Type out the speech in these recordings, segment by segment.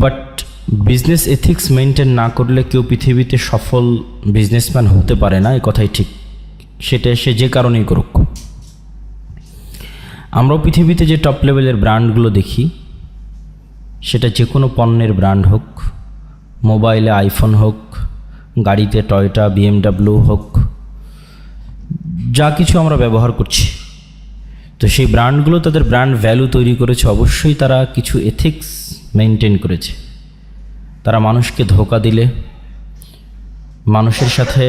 But business ethics maintain না করলে কেউ পৃথিবীতে সফল বিজনেসম্যান হতে পারে না, এই কথাই ঠিক। সেটা সে যে কারণেই করুক। আমরাও পৃথিবীতে যে টপ লেভেলের ব্র্যান্ডগুলো দেখি, সেটা যে কোনো পণ্যের ব্র্যান্ড হোক, মোবাইলে আইফোন হোক, গাড়িতে টয়োটা BMW হোক, যা কিছু আমরা ব্যবহার করছি, তো সেই ব্র্যান্ডগুলো তাদের ব্র্যান্ড ভ্যালু তৈরি করেছে, অবশ্যই তারা কিছু এথিক্স মেনটেন করেছে। তারা মানুষকে ধোঁকা দিলে, মানুষের সাথে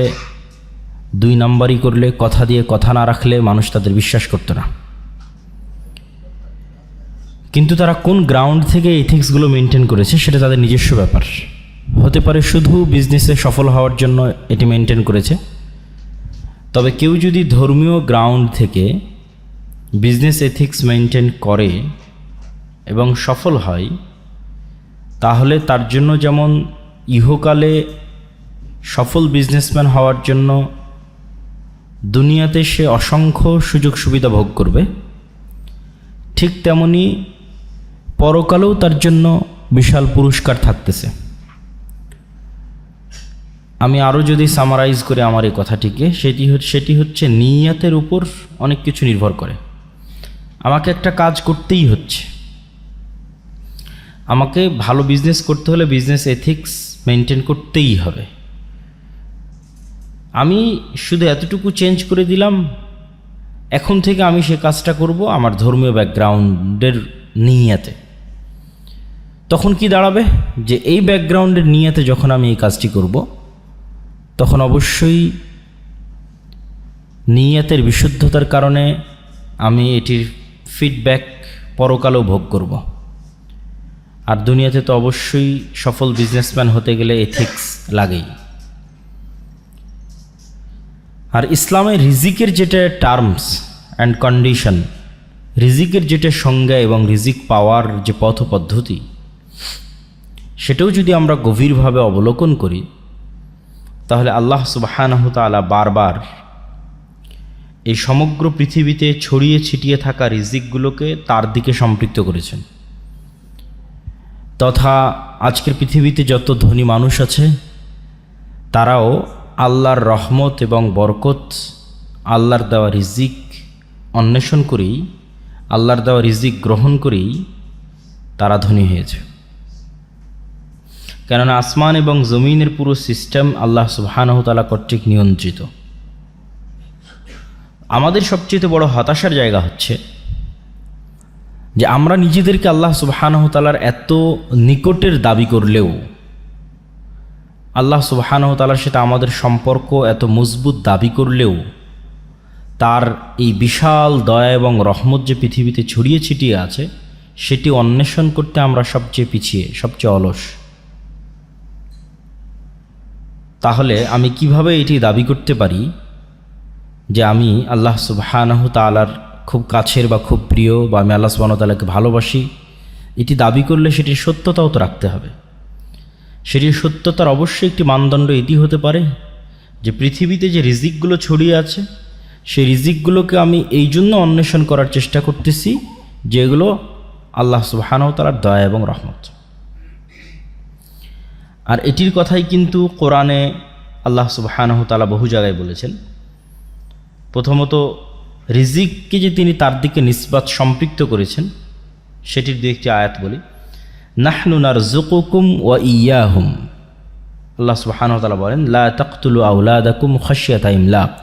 দুই নাম্বারই করলে, কথা দিয়ে কথা না রাখলে মানুষ তাদের বিশ্বাস করতো না। কিন্তু তারা কোন গ্রাউন্ড থেকে এথিক্সগুলো মেনটেন করেছে সেটা তাদের নিজস্ব ব্যাপার। হতে পারে শুধু বিজনেসে সফল হওয়ার জন্য এটি মেনটেন করেছে, তবে কেউ যদি ধর্মীয় গ্রাউন্ড থেকে বিজনেস এথিক্স মেনটেন করে এবং সফল হয়, তাহলে তার জন্য যেমন ইহকালে সফল বিজনেসম্যান হওয়ার জন্য দুনিয়াতে সে অসংখ্য সুযোগ সুবিধা ভোগ করবে, ঠিক তেমনি পরকালেও তার জন্য বিশাল পুরস্কার থাকতেছে। আমি আরও যদি সামারাইজ করে আমার এই কথাটিকে, সেটি হচ্ছে নিয়তের উপর অনেক কিছু নির্ভর করে। আমাকে একটা কাজ করতেই হচ্ছে, আমাকে ভালো বিজনেস করতে হলে বিজনেস এথিক্স মেনটেন করতেই হবে। আমি শুধু এতটুকু চেঞ্জ করে দিলাম, এখন থেকে আমি সে কাজটা করব আমার ধর্মীয় ব্যাকগ্রাউন্ডের নিয়তে। তখন কি দাঁড়াবে, যে এই ব্যাকগ্রাউন্ডের নিয়তে যখন আমি এই কাজটি করব, তখন অবশ্যই নিয়তের বিশুদ্ধতার কারণে আমি এটির ফিডব্যাক পরকালেও ভোগ করব। আর দুনিয়াতে তো অবশ্যই সফল বিজনেসম্যান হতে গেলে এথিক্স লাগেই। আর ইসলামের রিজিকের যেটা টার্মস অ্যান্ড কন্ডিশন, রিজিকের যেটা সংজ্ঞা এবং রিজিক পাওয়ার যে পথ পদ্ধতি, সেটাও যদি আমরা গভীরভাবে অবলোকন করি, তাহলে আল্লাহ সুবহানাহু তাআলা বারবার এই সমগ্র পৃথিবীতে ছড়িয়ে ছিটিয়ে থাকা রিজিকগুলোকে তার দিকে সম্পৃক্ত করেছেন। তথা আজকের পৃথিবীতে যত ধনী মানুষ আছে, তারাও আল্লাহর রহমত এবং বরকত, আল্লাহর দেওয়া রিজিক অন্বেষণ করেই, আল্লাহর দেওয়া রিজিক গ্রহণ করেই তারা ধনী হয়েছে। কেননা আসমান এবং জমিনের পুরো সিস্টেম আল্লাহ সুবহানাহু তাআলা কর্তৃক নিয়ন্ত্রিত। আমাদের সবচেয়ে বড় হতাশার জায়গা হচ্ছে যে আমরা নিজেদেরকে আল্লাহ সুবহানাহু তাআলার এত নিকটের দাবি করলেও, আল্লাহ সুবহানাহু তাআলার সাথে আমাদের সম্পর্ক এত মজবুত দাবি করলেও, তার এই বিশাল দয়া এবং রহমত যে পৃথিবীতে ছড়িয়ে ছিটিয়ে আছে, সেটি অন্বেষণ করতে আমরা সবচেয়ে পিছিয়ে, সবচেয়ে অলস। তাহলে আমি কিভাবে এটি দাবি করতে পারি যে আমি আল্লাহ সুবহানাহু তাআলার খুব কাছের বা খুব প্রিয়, বা আমি আল্লাহ সুবহানাহু তাআলাকে ভালোবাসি? এটি দাবি করলে সেটির সত্যতাও তো রাখতে হবে। সেটির সত্যতার অবশ্যই একটি মানদণ্ড এটি হতে পারে যে পৃথিবীতে যে রিজিকগুলো ছড়িয়ে আছে, সেই রিজিকগুলোকে আমি এই জন্য অন্বেষণ করার চেষ্টা করতেছি যেগুলো আল্লাহ সুবহানাহু তাআলার দয়া এবং রহমত। আর এটির কথাই কিন্তু কোরআনে আল্লাহ সুবহানাহু তাআলা বহু জায়গায় বলেছেন। প্রথমত রিজিককে যে তিনি তার দিকে নিসবাত সম্পৃক্ত করেছেন, সেটির দু একটি আয়াত বলি। নাহনু নারযুকুকুম ওয়া ইয়াহুম, আল্লাহ সুবহানাহু ওয়া তাআলা বলেন, লা তাকতুলু আওলাদাকুম খাশিয়াতা ইমলাক,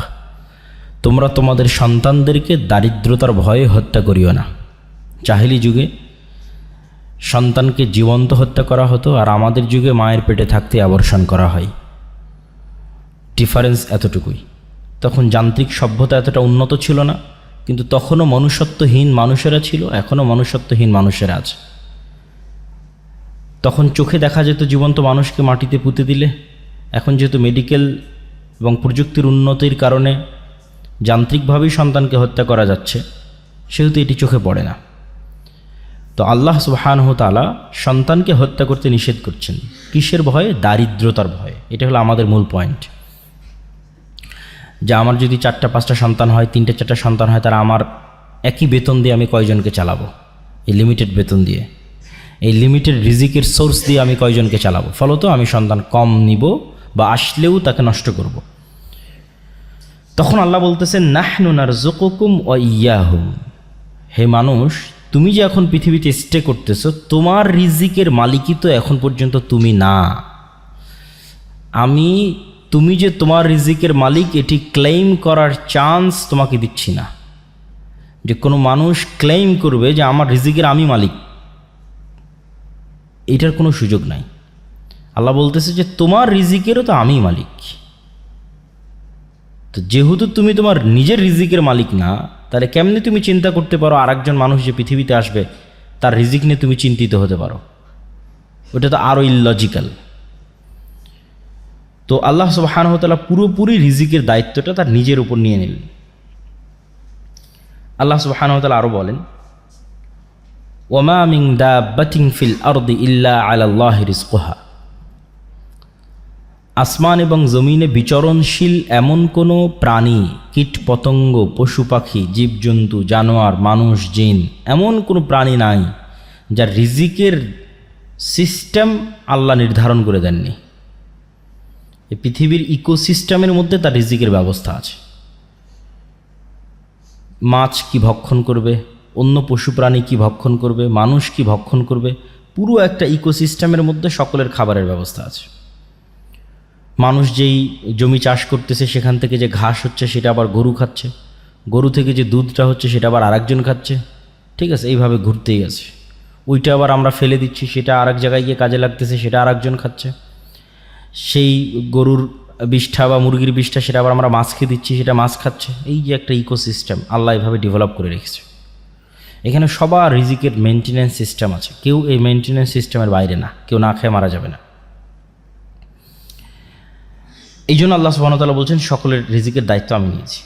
তোমরা তোমাদের সন্তানদেরকে দারিদ্রতার ভয়ে হত্যা করিও না। জাহেলি যুগে সন্তানকে জীবন্ত হত্যা করা হতো, আর আমাদের যুগে মায়ের পেটে থাকতে আবর্ষণ করা হয়। ডিফারেন্স এতটুকুই। তখন যান্ত্রিক সভ্যতা এতটা উন্নত ছিল না, কিন্তু তখনও মনুষ্যত্বহীন মানুষেরা ছিল, এখনও মনুষ্যত্বহীন মানুষেরা আছে। তখন চোখে দেখা যেত জীবন্ত মানুষকে মাটিতে পুঁতে দিলে। এখন যেহেতু মেডিকেল এবং প্রযুক্তির উন্নতির কারণে যান্ত্রিকভাবেই সন্তানকে হত্যা করা যাচ্ছে, সেহেতু এটি চোখে পড়ে না। তো আল্লাহ সুবহানাহু তাআলা সন্তানকে হত্যা করতে নিষেধ করছেন। কিসের ভয়ে? দারিদ্রতার ভয়ে। এটা হলো আমাদের মূল পয়েন্ট। যে আমার যদি 4-5টা সন্তান হয়, 3-4টা সন্তান হয়, তারা আমার একই বেতন দিয়ে আমি কয়জনকে চালাবো? এই লিমিটেড বেতন দিয়ে। এই লিমিটেড রিজিকের সোর্স দিয়ে আমি কয়জনকে চালাবো, ফলত আমি সন্তান কম নিব বা আসলেও তাকে নষ্ট করব। তখন আল্লাহ বলতেছেন নাহনু নারযুকুকুম ওয়া ইয়াহুম, হে মানুষ তুমি যে এখন পৃথিবীতে স্টে করতেছো, তোমার রিজিকের মালিকই তো এখন পর্যন্ত তুমি না। তুমি যে তোমার রিজিকের মালিক এটি ক্লেইম করার চান্স তোমাকে দিচ্ছি না। যে কোনো মানুষ ক্লেইম করবে যে আমার রিজিকের আমি মালিক, এটার কোনো সুযোগ নাই। আল্লাহ বলতেছে যে তোমার রিজিকেরও তো আমি মালিক। তো যেহেতু তুমি তোমার নিজের রিজিকের মালিক না, তাহলে কেমনে তুমি চিন্তা করতে পারো আরেকজন মানুষ যে পৃথিবীতে আসবে তার রিজিক নিয়ে তুমি চিন্তিত হতে পারো? ওটা তো আরও ইললজিক্যাল। তো আল্লাহ সুবহানাহু ওয়া তাআলা পুরোপুরি রিজিকের দায়িত্বটা তার নিজের উপর নিয়ে নিলেন। আল্লাহ সুবহানাহু ওয়া তাআলা আরও বলেন, ওয়ামা মিন দাব্বাতিন ফিল আরদি ইল্লা আলাল্লাহি রিজকুহা, আসমান এবং জমিনে বিচরণশীল এমন কোনো প্রাণী, কীট পতঙ্গ, পশু পাখি, জীবজন্তু, জানোয়ার, মানুষ, জিন, এমন কোনো প্রাণী নাই যার রিজিকের সিস্টেম আল্লাহ নির্ধারণ করে দেননি। এই পৃথিবীর ইকোসিস্টেমের মধ্যে তার রিজিকের ব্যবস্থা আছে। মাছ কি ভক্ষণ করবে, অন্য পশু প্রাণী কি ভক্ষণ করবে, মানুষ কি ভক্ষণ করবে, পুরো একটা ইকোসিস্টেমের মধ্যে সকলের খাবারের ব্যবস্থা আছে। মানুষ যেই জমি চাষ করতেছে সেখান থেকে যে ঘাস হচ্ছে সেটা আবার গরু খাচ্ছে, গরু থেকে যে দুধটা হচ্ছে সেটা আবার আরেকজন খাচ্ছে। ঠিক আছে, এইভাবে ঘুরতেই আছে। ওইটা আবার আমরা ফেলে দিচ্ছি, সেটা আরেক জায়গায় গিয়ে কাজে লাগতেছে, সেটা আরেকজন খাচ্ছে। সেই গরুর বিষ্ঠা বা মুরগির বিষ্ঠা সেটা আবার আমরা মাছকে দিচ্ছি, সেটা মাছ খাচ্ছে। এই যে একটা ইকোসিস্টেম আল্লাহ এভাবে ডেভেলপ করে রেখেছে। এখানে সবার রিজিকের মেনটেন্যান্স সিস্টেম আছে, কেউ এই মেনটেন্যান্স সিস্টেমের বাইরে না, কেউ না খেয়ে মারা যাবে না। এই জন্য আল্লাহ সুবহানাহু ওয়া তাআলা বলছেন সকলের রিজিকের দায়িত্ব আমি নিয়েছি।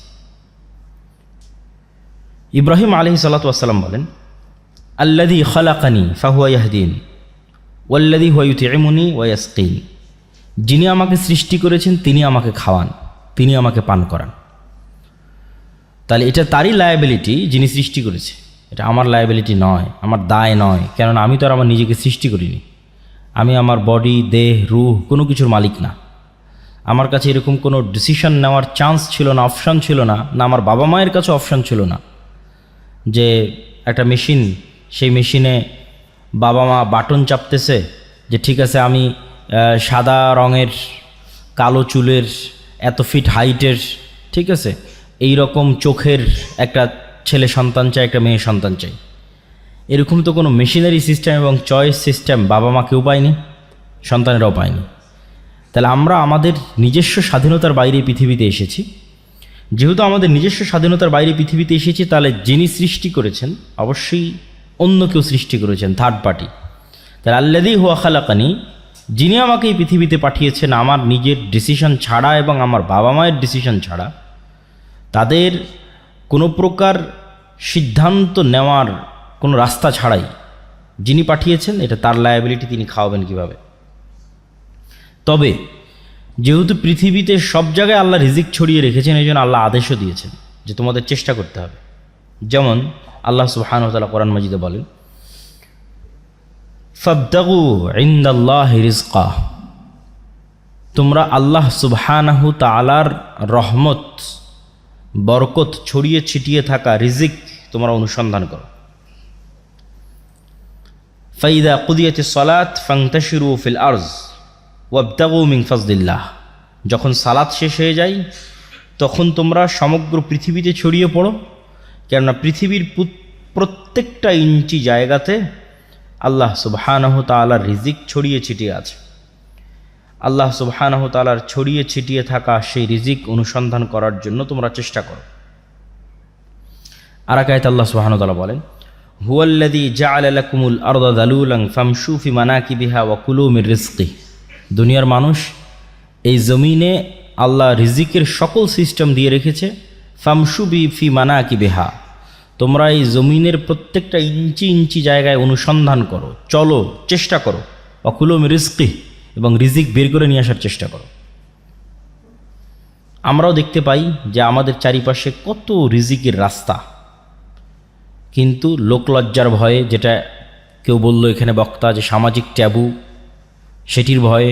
ইব্রাহিম আলাইহিস সালাতু ওয়াস সালাম বলেন, আল্লাযী খালাকানি ফাহুয়া ইয়াহদিন ওয়াল্লাযী হুয়া ইউতি'মুনি ওয়া ইয়াসকিন, যিনি আমাকে সৃষ্টি করেছেন তিনি আমাকে খাওয়ান, তিনি আমাকে পান করান। তাহলে এটা তারই লায়াবিলিটি, যিনি সৃষ্টি করেছে। এটা আমার লায়াবিলিটি নয়, আমার দায় নয়, কেননা আমি তো আর আমার নিজেকে সৃষ্টি করিনি। আমি আমার বডি, দেহ, রূহ কোনো কিছুর মালিক না। আমার কাছে এরকম কোনো ডিসিশন নেওয়ার চান্স ছিল না, অপশান ছিল না, না আমার বাবা মায়ের কাছে অপশান ছিল না যে একটা মেশিন, সেই মেশিনে বাবা মা বাটন চাপতেছে যে ঠিক আছে আমি সাদা রঙের, কালো চুলের, এত ফিট হাইটের, ঠিক আছে এই রকম চোখের একটা ছেলে সন্তান চাই, একটা মেয়ে সন্তান চাই। এরকম তো কোনো মেশিনারি সিস্টেম এবং চয়েস সিস্টেম বাবা মা কেউ পায়নি, সন্তানেরাও পায়নি। তাহলে আমরা আমাদের নিজস্ব স্বাধীনতার বাইরে পৃথিবীতে এসেছি। যেহেতু আমাদের নিজস্ব স্বাধীনতার বাইরে পৃথিবীতে এসেছি, তাহলে যিনি সৃষ্টি করেছেন অবশ্যই অন্য কেউ সৃষ্টি করেছেন, থার্ড পার্টি। তাহলে আল্লাযী হুয়া খালাকানি, যিনি আমাকে এই পৃথিবীতে পাঠিয়েছেন আমার নিজের ডিসিশন ছাড়া এবং আমার বাবা মায়ের ডিসিশন ছাড়া, তাদের কোনো প্রকার সিদ্ধান্ত নেওয়ার কোনো রাস্তা ছাড়াই যিনি পাঠিয়েছেন, এটা তার লায়াবিলিটি, তিনি খাওয়াবেন কিভাবে। তবে যেহেতু পৃথিবীতে সব জায়গায় আল্লাহ রিজিক ছড়িয়ে রেখেছেন, এই জন্য আল্লাহ আদেশও দিয়েছেন যে তোমাদের চেষ্টা করতে হবে। যেমন আল্লাহ সুবহানাহু ওয়া তাআলা কোরআন মাজিদে বলেন, ফাবতাগু ইনদাল্লাহি রিজকা, তোমরা আল্লাহ সুবহানাহু তাআলার রহমত, বরকত ছড়িয়ে ছিটিয়ে থাকা রিজিক তোমরা অনুসন্ধান করো। ফাইদা কুদিয়াতিস সালাত ফান্তাশিরু ফিল আরজ ওয়াবতাগু মিন ফাজলিল্লাহ, যখন সালাত শেষ হয়ে যায় তখন তোমরা সমগ্র পৃথিবীতে ছড়িয়ে পড়ো, কেননা পৃথিবীর প্রত্যেকটা ইঞ্চি জায়গাতে আল্লাহ সুবহানাহু তাআলার রিজিক ছড়িয়ে ছিটিয়ে আছে। আল্লাহ সুবহানাহু তাআলার ছড়িয়ে ছিটিয়ে থাকা সেই রিজিক অনুসন্ধান করার জন্য তোমরা চেষ্টা করো। আর এক আয়াতে আল্লাহ সুবহানাহু তাআলা বলেন, হুয়াল্লাযী জাআলা লাকুমুল আরদা যালুলান ফামশু ফি মানাকিবিহা ওয়া কুলু মির রিজকিহি, দুনিয়ার মানুষ, এই জমিনে আল্লাহ রিজিকের সকল সিস্টেম দিয়ে রেখেছে। ফামশু ফি মানাকিবিহা, তোমরা এই জমিনের প্রত্যেকটা ইঞ্চি ইঞ্চি জায়গায় অনুসন্ধান করো, চলো, চেষ্টা করো। ওয়া কুলু মির রিজকিহি, এবং রিজিক বের করে নিয়ে আসার চেষ্টা করো। আমরাও দেখতে পাই যে আমাদের চারিপাশে কত রিজিকের রাস্তা, কিন্তু লোকলজ্জার ভয়ে, যেটা কেউ বলল এখানে বক্তা যে সামাজিক ট্যাবু, সেটির ভয়ে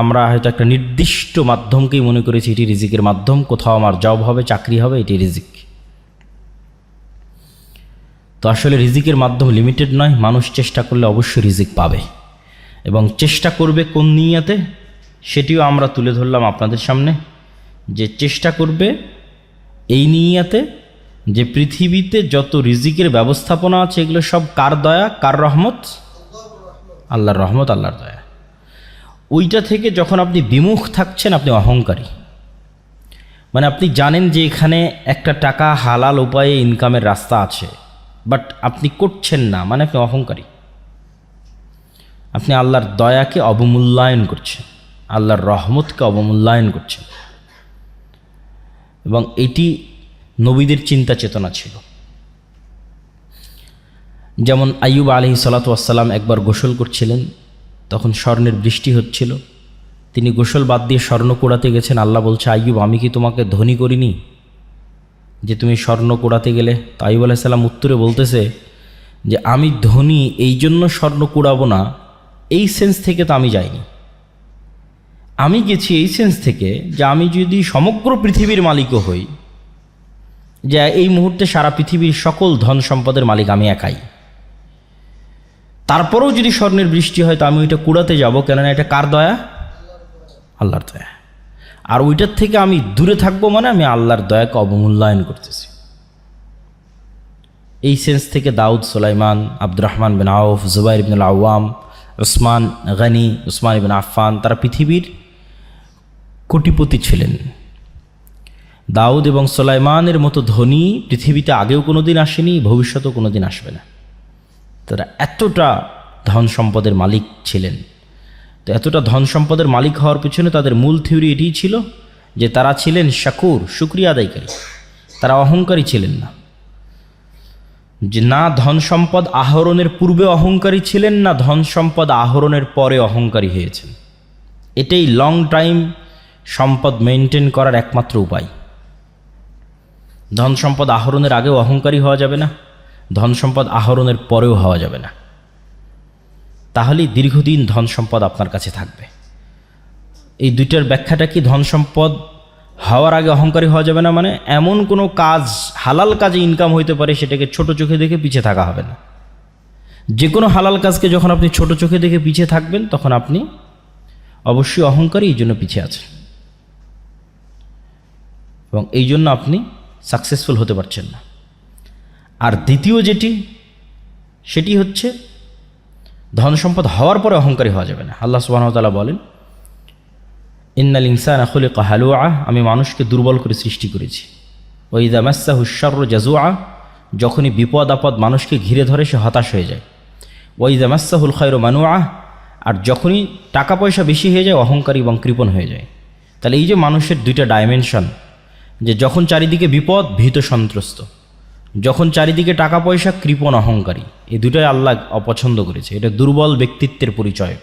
আমরা হয়তো একটা নির্দিষ্ট মাধ্যমকেই মনে করেছি এটি রিজিকের মাধ্যম, কোথাও আমার জব হবে, চাকরি হবে, এটি রিজিক। তো আসলে রিজিকের মাধ্যম লিমিটেড নয়, মানুষ চেষ্টা করলে অবশ্যই রিজিক পাবে, এবং চেষ্টা করবে কোন নিয়াতে সেটিও আমরা তুলে ধরলাম আপনাদের সামনে, যে চেষ্টা করবে এই নিয়াতে যে পৃথিবীতে যত রিজিকের ব্যবস্থাপনা আছে এগুলো সব কার দয়া, কার রহমত? আল্লাহর রহমত, আল্লাহর দয়া। ওইটা থেকে যখন আপনি বিমুখ থাকছেন আপনি অহংকারী, মানে আপনি জানেন যে এখানে একটা টাকা হালাল উপায়ে ইনকামের রাস্তা আছে, বাট আপনি করছেন না, মানে আপনি অহংকারী। আপনি আল্লাহর দয়াকে অবমূল্যায়ন করছেন, আল্লাহর রহমতকে অবমূল্যায়ন করছেন। এবং এটি নবীদের চিন্তা চেতনা ছিল। যেমন আইয়ুব আলাইহিস সালাতু ওয়াস সালাম একবার গোসল করছিলেন, তখন স্বর্ণের বৃষ্টি হচ্ছিল, তিনি গোসল বাদ দিয়ে স্বর্ণ কুড়াতে গেছেন। আল্লাহ বলছে, আইয়ুব আমি কি তোমাকে ধনী করিনি যে তুমি স্বর্ণ কুড়াতে গেলে? তো আইয়ুব আলাইহিস সালাম উত্তরে বলতেছে যে আমি ধনী এই জন্য স্বর্ণ কুড়াবো না, এই সেন্স থেকে তো আমি যাইনি। আমি গেছি এই সেন্স থেকে যে আমি যদি সমগ্র পৃথিবীর মালিকও হই, যে এই মুহূর্তে সারা পৃথিবীর সকল ধন সম্পদের মালিক আমি একাই, তারপরেও যদি স্বর্ণের বৃষ্টি হয় তো আমি ওইটা কুড়াতে যাব, কেননা এটা কার দয়া? আল্লাহর দয়া। আর ওইটার থেকে আমি দূরে থাকবো, মানে আমি আল্লাহর দয়াকে অবমূল্যায়ন করতেছি। এই সেন্স থেকে দাউদ, সুলাইমান, আব্দুর রহমান বিন আউফ, জুবাইর ইবনুল আওয়াম, উসমান গনি, উসমান ইবনে আফফান, তারা পৃথিবীর কোটিপতি ছিলেন। দাউদ এবং সুলাইমানের মতো ধনী পৃথিবীতে আগেও কোনো দিন আসেনি, ভবিষ্যতেও কোনো দিন আসবে না। তারা এতটা ধন সম্পদের মালিক ছিলেন। তো এতটা ধন সম্পদের মালিক হওয়ার পিছনে তাদের মূল থিওরি এটিই ছিল যে তারা ছিলেন শাকুর, শুকরিয়া আদায়কারী। তারা অহংকারী ছিলেন না, যে না ধন সম্পদ আহরণের পূর্বে অহংকারী ছিলেন, না ধন সম্পদ আহরণের পরে অহংকারী হয়েছেন। এটাই লং টাইম সম্পদ মেনটেন করার একমাত্র উপায়। ধন সম্পদ আহরণের আগেও অহংকারী হওয়া যাবে না, ধন সম্পদ আহরণের পরেও হওয়া যাবে না। তাহলেই দীর্ঘদিন ধন সম্পদ আপনার কাছে থাকবে। এই দুইটার ব্যাখ্যাটা কি? ধন সম্পদ হওয়ার আগে অহংকারী হওয়া যাবে না মানে এমন কোনো কাজ, হালাল কাজে ইনকাম হইতে পারে সেটাকে ছোট চোখে দেখে পিছিয়ে থাকা হবে না। যে কোনো হালাল কাজকে যখন আপনি ছোট চোখে দেখে পিছিয়ে থাকবেন তখন আপনি অবশ্যই অহংকারী, এই জন্য পিছিয়ে আছেন, এবং এই জন্য আপনি সাকসেসফুল হতে পারছেন না। আর দ্বিতীয় যেটি, সেটি হচ্ছে ধন সম্পদ হওয়ার পরে অহংকারী হওয়া যাবে না। আল্লাহ সুবহানাহু ওয়া তাআলা বলেন, ইন্নাল ইনসানা খুলিকা হালুআ, আমি মানুষকে দুর্বল করে সৃষ্টি করেছি। ওয়া ইযা মাসসাহুশ শাররু জাজুআ, যখনই বিপদ আপদ মানুষকে ঘিরে ধরে সে হতাশ হয়ে যায়। ওয়া ইযা মাসসাহুল খায়রু মানুআ, আর যখনই টাকা পয়সা বেশি হয়ে যায় অহংকারী এবং কৃপণ হয়ে যায়। তাহলে এই যে মানুষের দুইটা ডাইমেনশন, যে যখন চারিদিকে বিপদ ভীত সন্ত্রস্ত, যখন চারিদিকে টাকা পয়সা কৃপণ অহংকারী, এই দুটাই আল্লাহ অপছন্দ করেছে। এটা দুর্বল ব্যক্তিত্বের পরিচয়ক।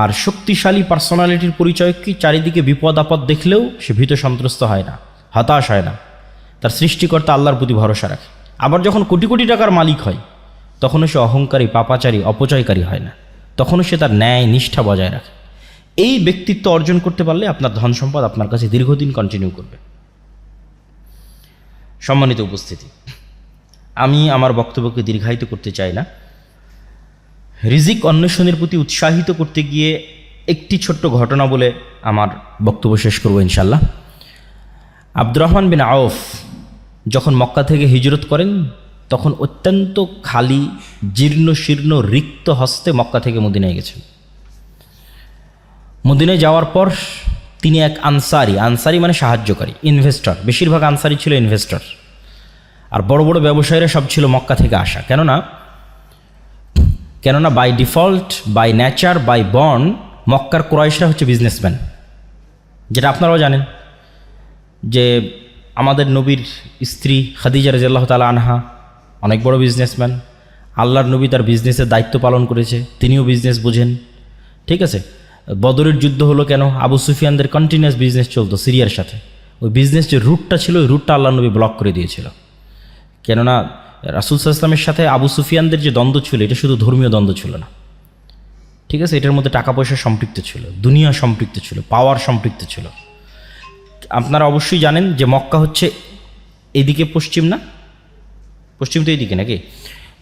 আর শক্তিশালী পার্সোনালিটির পরিচয়ক কি? চারিদিকে বিপদ আপদ দেখলেও সে ভীত সন্ত্রস্ত হয় না, হতাশ হয় না, তার সৃষ্টিকর্তা আল্লাহর প্রতি ভরসা রাখে। আবার যখন কোটি কোটি টাকার মালিক হয় তখনও সে অহংকারী, পাপাচারী, অপচয়কারী হয় না, তখনও সে তার ন্যায় নিষ্ঠা বজায় রাখে। এই ব্যক্তিত্ব অর্জন করতে পারলে আপনার ধন সম্পদ আপনার কাছে দীর্ঘদিন কন্টিনিউ করবে। সম্মানিত উপস্থিতি, আমি আমার বক্তব্যকে দীর্ঘায়িত করতে চাই না। রিজিক অন্বেষণের প্রতি উৎসাহিত করতে গিয়ে একটি ছোট্ট ঘটনা বলে আমার বক্তব্য শেষ করব ইনশাল্লাহ। আব্দুর রহমান বিন আউফ যখন মক্কা থেকে হিজরত করেন তখন অত্যন্ত খালি, জীর্ণ শীর্ণ, রিক্ত হস্তে মক্কা থেকে মদিনায় গেছেন। মদিনায় যাওয়ার পর তিনি এক আনসারি মানে সাহায্যকারী, ইনভেস্টর, বেশিরভাগ আনসারি ছিল ইনভেস্টর, আর বড় বড় ব্যবসায়ীরা সব ছিল মক্কা থেকে আসা। কেননা by default, by nature, by born মক্কার কুরাইশরা হচ্ছে বিজনেসম্যান, যেটা আপনারাও জানেন যে আমাদের নবীর স্ত্রী খাদিজা রাদিয়াল্লাহু তাআলা আনহা অনেক বড় বিজনেসম্যান। আল্লাহর নবী তার বিজনেসের দায়িত্ব পালন করেছে, তিনিও বিজনেস বোঝেন। ঠিক আছে, বদরের যুদ্ধ হলো কেন? আবু সুফিয়ানদের কন্টিনিউয়াস বিজনেস চলতো সিরিয়ার সাথে। ওই বিজনেস যে রুটটা ছিল, ওই রুটটা আল্লাহর নবী ব্লক করে দিয়েছিল। কেননা রাসূল সাল্লাল্লাহু আলাইহি ওয়াসাল্লামের সাথে আবু সুফিয়ানদের যে দ্বন্দ্ব ছিল, এটা শুধু ধর্মীয় দ্বন্দ্ব ছিল না, ঠিক আছে, এটার মধ্যে টাকা পয়সা সম্পৃক্ত ছিল, দুনিয়া সম্পৃক্ত ছিল, পাওয়ার সম্পৃক্ত ছিল। আপনারা অবশ্যই জানেন যে মক্কা হচ্ছে এইদিকে পশ্চিম, না পশ্চিম তো এইদিকে নাকি,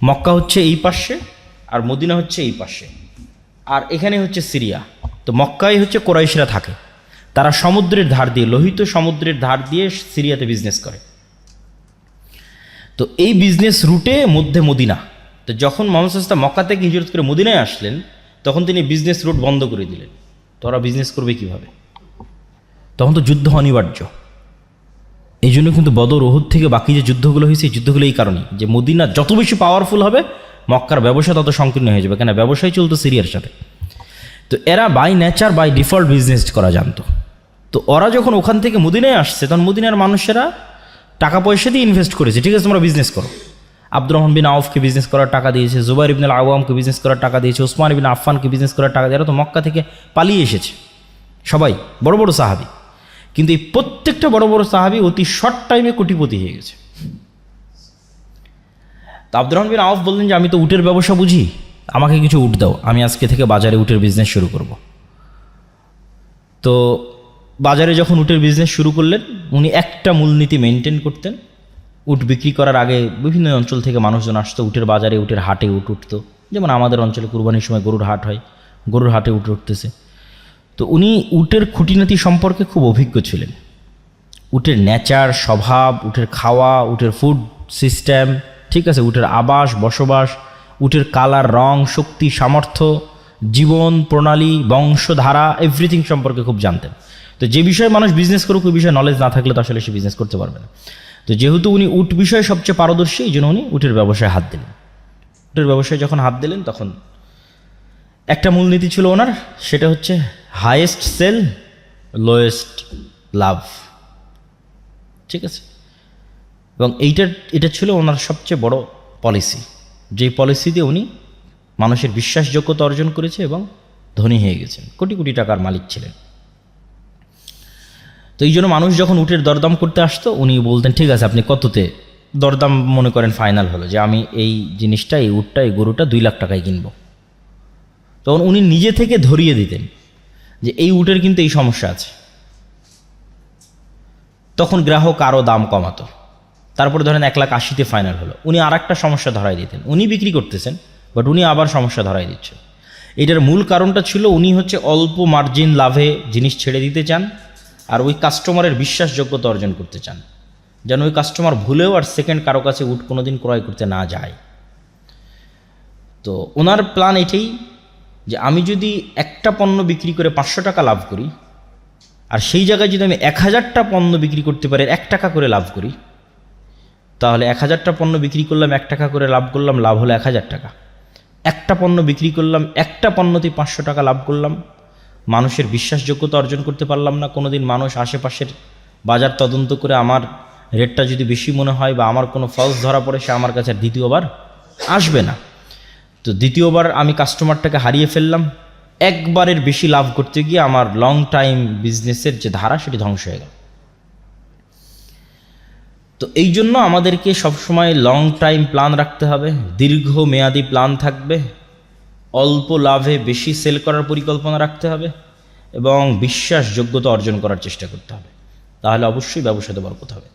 মক্কা হচ্ছে এই পাশে আর মদিনা হচ্ছে এই পাশে, আর এখানে হচ্ছে সিরিয়া। তো মক্কায় হচ্ছে কোরাইশরা থাকে, তারা সমুদ্রের ধার দিয়ে, লোহিত সমুদ্রের ধার দিয়ে সিরিয়াতে বিজনেস করে। তো এই বিজনেস রুটে মধ্যে মদিনা। তো যখন মুহাম্মদ সাল্লাল্লাহু আলাইহি ওয়াসাল্লাম মক্কা থেকে হিজরত করে মদিনায় আসলেন, তখন তিনি বিজনেস রুট বন্ধ করে দিলেন। তো ওরা বিজনেস করবে কীভাবে? তখন তো যুদ্ধ অনিবার্য। এই জন্য কিন্তু বদর, ওহুদ থেকে বাকি যে যুদ্ধগুলো হয়েছে, এই যুদ্ধগুলো এই কারণেই, যে মদিনা যত বেশি পাওয়ারফুল হবে, মক্কার ব্যবসা তত সংকীর্ণ হয়ে যাবে, কেন ব্যবসায় চলতো সিরিয়ার সাথে। তো এরা by nature, by default business করা জানতো। তো ওরা যখন ওখান থেকে মদিনায় আসছে, তখন মদিনার মানুষেরা টাকা পয়সা দিয়ে ইনভেস্ট করেছে, ঠিক আছে তোমরা বিজনেস করো। আব্দুর রহমান বিন আউফকে বিজনেস করার টাকা দিয়েছে, জুবাইর ইবনে আল আওয়ামকে বিজনেস করার টাকা দিয়েছে, ওসমান ইবনে আফফানকে বিজনেস করার টাকা দিয়ে, এরা তো মক্কা থেকে পালিয়ে এসেছে সবাই, বড় বড় সাহাবী। কিন্তু এই প্রত্যেকটা বড় বড় সাহাবী অতি শর্ট টাইমে কোটিপতি হয়ে গেছে। তো আব্দুর রহমান বিন আউফ বললেন যে আমি তো উটের ব্যবসা বুঝি, আমাকে কিছু উট দাও, আমি আজকে থেকে বাজারে উটের বিজনেস শুরু করব। তো বাজারে যখন উটের বিজনেস শুরু করলেন, উনি একটা মূলনীতি মেনটেন করতেন। উট বিক্রি করার আগে বিভিন্ন অঞ্চল থেকে মানুষজন আসতো, উটের বাজারে, উটের হাটে উট উঠতো। যেমন আমাদের অঞ্চলে কুরবানির সময় গরুর হাট হয়, গরুর হাটে উট উঠতেছে। তো উনি উটের খুঁটিনাটি সম্পর্কে খুব অভিজ্ঞ ছিলেন। উটের নেচার, স্বভাব, উটের খাওয়া, উটের ফুড সিস্টেম, ঠিক আছে, উটের আবাস বসবাস, উটের কালার, রং, শক্তি, সামর্থ্য, জীবন প্রণালী, বংশধারা, এভরিথিং সম্পর্কে খুব জানতেন। তো যে বিষয়ে মানুষ বিজনেস করুক, ওই বিষয়ে নলেজ না থাকলে তো আসলে সে বিজনেস করতে পারবে না। তো যেহেতু উনি উট বিষয়ে সবচেয়ে পারদর্শী, এই জন্য উনি উটের ব্যবসায় হাত দিলেন। উটের ব্যবসায় যখন হাত দিলেন, তখন একটা মূলনীতি ছিল ওনার, সেটা হচ্ছে হাইয়েস্ট সেল, লোয়েস্ট লাভ, ঠিক আছে। এবং এটা ছিল ওনার সবচেয়ে বড় পলিসি, যেই পলিসি দিয়ে উনি মানুষের বিশ্বাসযোগ্যতা অর্জন করেছে এবং ধনী হয়ে গেছেন, কোটি কোটি টাকার মালিক ছিলেন। তো এই জন্য মানুষ যখন উটের দরদাম করতে আসতো, উনি বলতেন ঠিক আছে আপনি কততে দরদাম মনে করেন ফাইনাল হলো, যে আমি এই জিনিসটা, এই উটটা, এই গরুটা 2 লাখ টাকায় কিনবো। তখন উনি নিজে থেকে ধরিয়ে দিতেন যে এই উটের কিন্তু এই সমস্যা আছে। তখন গ্রাহক আরও দাম কমাতো, তারপরে ধরেন 1,80,000 ফাইনাল হলো, উনি আর একটা সমস্যা ধরাই দিতেন। উনি বিক্রি করতেছেন, বাট উনি আবার সমস্যা ধরাই দিচ্ছেন। এটার মূল কারণটা ছিল উনি হচ্ছে অল্প মার্জিন লাভে জিনিস ছেড়ে দিতে চান, আর ওই কাস্টমারের বিশ্বাসযোগ্যতা অর্জন করতে চান, যেন ওই কাস্টমার ভুলেও আর সেকেন্ড কারো কাছে উট কোনোদিন ক্রয় করতে না যায়। তো ওনার প্ল্যান এটাই যে আমি যদি একটা পণ্য বিক্রি করে 500 টাকা লাভ করি, আর সেই জায়গায় যদি আমি 1000টা পণ্য বিক্রি করতে পারি 1 টাকা করে লাভ করি, তাহলে 1000টা পণ্য বিক্রি করলাম, 1 টাকা করে লাভ করলাম, লাভ হলো 1000 টাকা। একটা পণ্য বিক্রি করলাম, একটা পণ্যতেই 500 টাকা লাভ করলাম, মানুষের বিশ্বাসযোগ্যতা অর্জন করতে পারলাম না। কোনোদিন মানুষ আশেপাশের বাজার তদন্ত করে আমার রেটটা যদি বেশি মনে হয় বা আমার কোনো ফলস ধরা পড়ে, সে আমার কাছে আর দ্বিতীয়বার আসবে না। তো দ্বিতীয়বার আমি কাস্টমারটাকে হারিয়ে ফেললাম। একবারের বেশি লাভ করতে গিয়ে আমার লং টাইম বিজনেসের যে ধারা, সেটি ধ্বংস হয়ে গেল। তো এই জন্য আমাদেরকে সবসময় লং টাইম প্ল্যান রাখতে হবে, দীর্ঘমেয়াদী প্ল্যান থাকবে, অল্প লাভে বেশি সেল করার পরিকল্পনা রাখতে হবে এবং বিশ্বাসযোগ্যতা অর্জন করার চেষ্টা করতে হবে। তাহলে অবশ্যই ব্যবসাতে বরকত হবে।